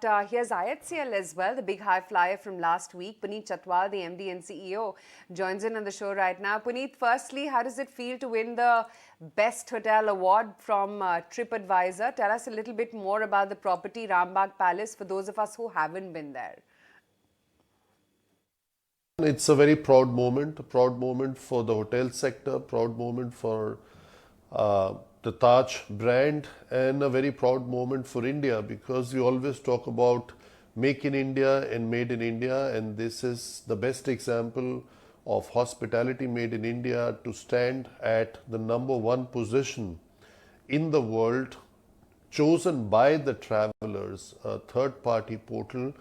But here's IHCL as well, the big high flyer from last week. Puneet Chhatwal, the MD and CEO, joins in on the show right now. Puneet, firstly, how does it feel to win the Best Hotel Award from TripAdvisor? Tell us a little bit more about the property, Rambagh Palace, for those of us who haven't been there. It's a very proud moment, a proud moment for the hotel sector, proud moment for the Taj brand, and a very proud moment for India, because we always talk about make in India and made in India, and this is the best example of hospitality made in India to stand at the #1 position in the world, chosen by the travelers, a third-party portal,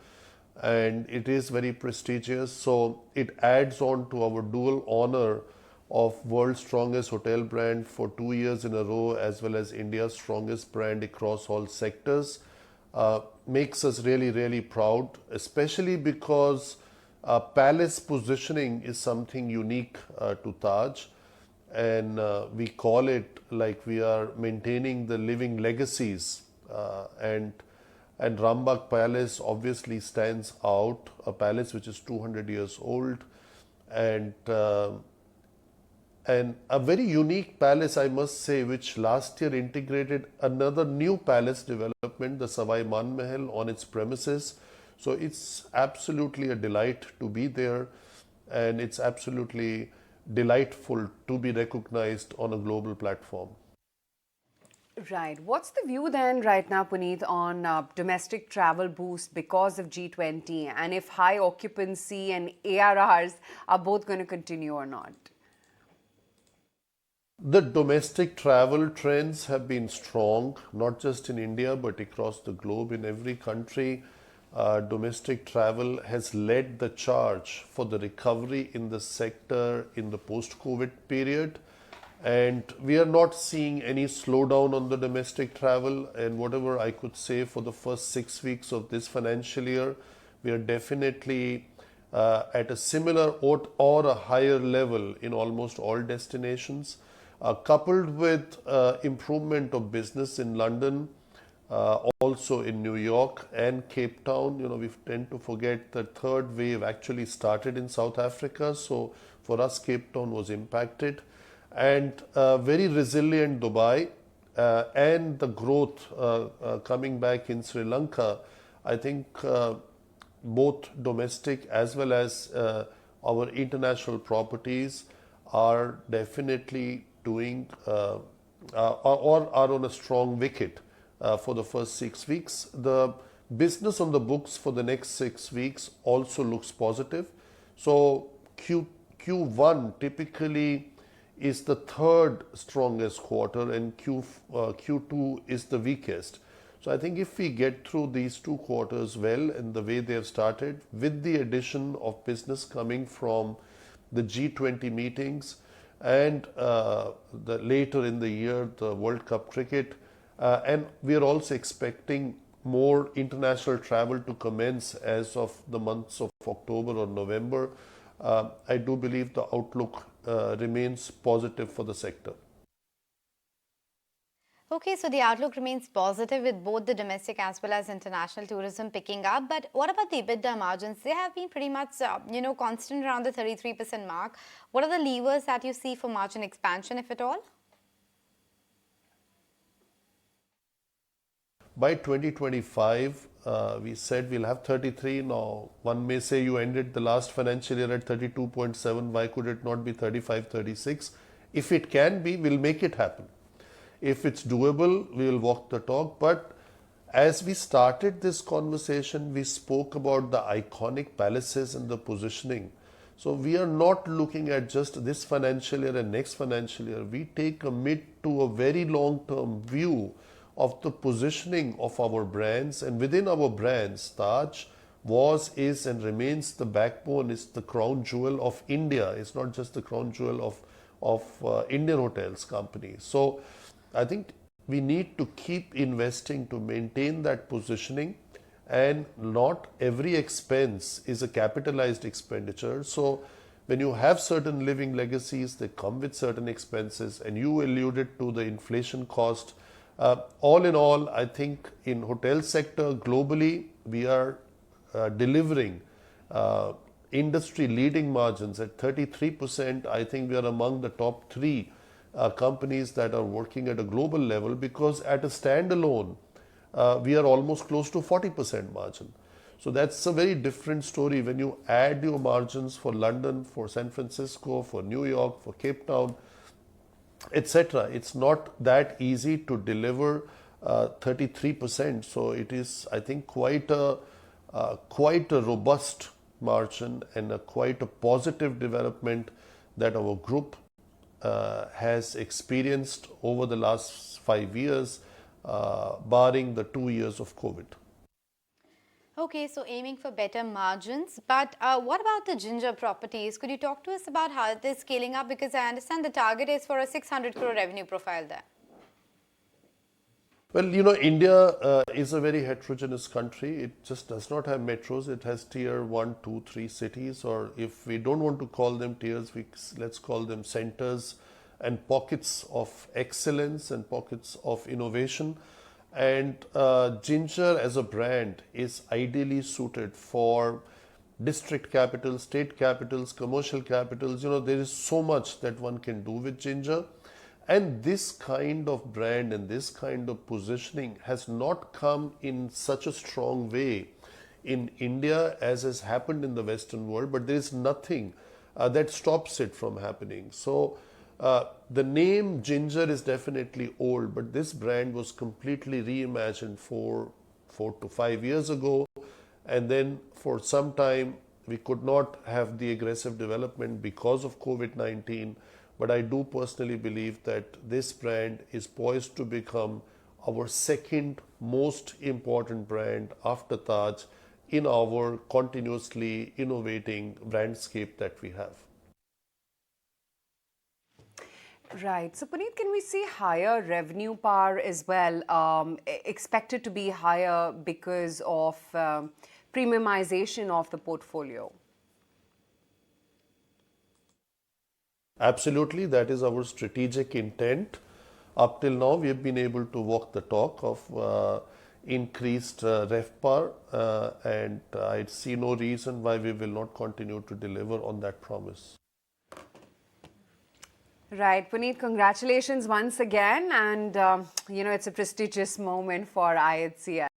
and it is very prestigious. So it adds on to our dual honor of world's strongest hotel brand for 2 years in a row, as well as India's strongest brand across all sectors. Makes us really, really proud, especially because palace positioning is something unique to Taj, and we call it like we are maintaining the living legacies, and Rambagh Palace obviously stands out, a palace which is 200 years old, and a very unique palace, I must say, which last year integrated another new palace development, the Savai Man Mahal, on its premises. So it's absolutely a delight to be there, and it's absolutely delightful to be recognized on a global platform. Right. What's the view then right now, Puneet, on domestic travel boost because of G20, and if high occupancy and ARRs are both going to continue or not? The domestic travel trends have been strong, not just in India, but across the globe. In every country, domestic travel has led the charge for the recovery in the sector in the post-COVID period. And we are not seeing any slowdown on the domestic travel. And whatever I could say for the first 6 weeks of this financial year, we are definitely at a similar or a higher level in almost all destinations. Coupled with improvement of business in London, also in New York and Cape Town. We tend to forget the third wave actually started in South Africa. So for us, Cape Town was impacted. And very resilient Dubai and the growth coming back in Sri Lanka. I think both domestic as well as our international properties are definitely doing or are on a strong wicket for the first 6 weeks. The business on the books for the next 6 weeks also looks positive. So Q1 typically is the third strongest quarter, and Q2 is the weakest. So I think if we get through these 2 quarters well in the way they have started, with the addition of business coming from the G20 meetings and later in the year, the World Cup cricket, and we are also expecting more international travel to commence as of the months of October or November. I do believe the outlook remains positive for the sector. Okay, so the outlook remains positive with both the domestic as well as international tourism picking up. But what about the EBITDA margins? They have been pretty much, constant around the 33% mark. What are the levers that you see for margin expansion, if at all? By 2025, we said we'll have 33. Now, one may say you ended the last financial year at 32.7. Why could it not be 35, 36? If it can be, we'll make it happen. If it's doable, we will walk the talk. But as we started this conversation, we spoke about the iconic palaces and the positioning. So we are not looking at just this financial year and next financial year. We take a mid to a very long-term view of the positioning of our brands. And within our brands, Taj was, is, and remains the backbone, is the crown jewel of India. It's not just the crown jewel of Indian Hotels Company. So I think we need to keep investing to maintain that positioning, and not every expense is a capitalized expenditure. So when you have certain living legacies, they come with certain expenses, and you alluded to the inflation cost. All in all, I think in hotel sector globally, we are delivering industry leading margins at 33%. I think we are among the top three companies that are working at a global level, because at a standalone, we are almost close to 40% margin. So that's a very different story when you add your margins for London, for San Francisco, for New York, for Cape Town, etc. It's not that easy to deliver 33%. So it is, I think, quite a robust margin and quite a positive development that our group has experienced over the last 5 years, barring the 2 years of COVID. Okay, so aiming for better margins, but what about the Ginger properties? Could you talk to us about how it is scaling up? Because I understand the target is for a 600 crore revenue profile there. Well, India is a very heterogeneous country. It just does not have metros. It has tier 1, 2, 3 cities, or if we don't want to call them tiers, let's call them centers and pockets of excellence and pockets of innovation. And Ginger as a brand is ideally suited for district capitals, state capitals, commercial capitals. There is so much that one can do with Ginger. And this kind of brand and this kind of positioning has not come in such a strong way in India as has happened in the Western world, but there is nothing that stops it from happening. So the name Ginger is definitely old, but this brand was completely reimagined 4 to 5 years ago. And then for some time, we could not have the aggressive development because of COVID-19. But I do personally believe that this brand is poised to become our second most important brand after Taj in our continuously innovating brandscape that we have. Right. So, Puneet, can we see higher revenue power as well, expected to be higher because of premiumization of the portfolio? Absolutely, that is our strategic intent. Up till now, we have been able to walk the talk of increased RevPAR, and I see no reason why we will not continue to deliver on that promise. Right. Puneet, congratulations once again. And, it's a prestigious moment for IHCL.